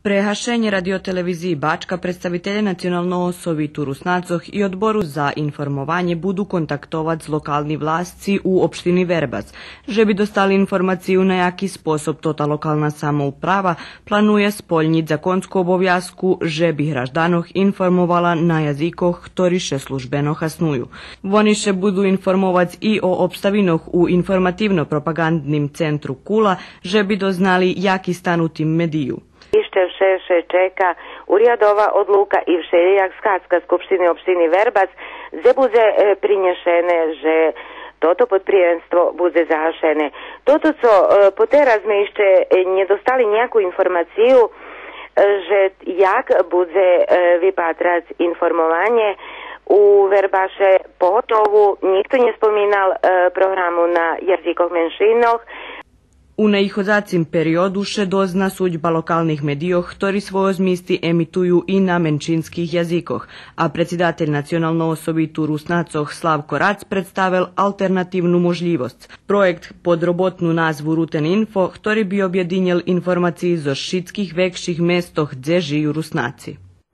Prehašenje radioteleviziji Bačka predstavitelje nacionalno osobi tu Rusnacoh i odboru za informovanje budu kontaktovati z lokalni vlastci u opštini Verbac. Že bi dostali informaciju na jaki sposob tota lokalna samouprava planuje spoljnit zakonsku obovjazku, že bi hraždanoh informovala na jazikoh, ktori še službeno hasnuju. Oni še budu informovac i o obstavinoh u informativno-propagandnim centru Kula, že bi doznali jaki stanutim mediju. Ište vše čeka urjadova odluka i vše jak skacka skupštine opštini Verbac, gdje bude prinješene, že toto podprijenstvo bude zahašene. Toto co po teraz my ešte nedostali nejakú informaciju, že jak bude vypatrať informovanie u Verbaše pohotovu. Nikto nespomínal programu na jazikoch menšinoh. U neihozacim periodu še dozna suđba lokalnih medijoh, ktori svoje zmisti emituju i na menšinskih jazikoh, a predsjedatelj nacionalno osobi tu Rusnacoh Slavko Rac predstavil alternativnu možljivost. Projekt pod robotnu nazvu Ruten Info, ktori bi objedinjel informaciji zo šitskih vekših mestoh gdje žiju Rusnaci.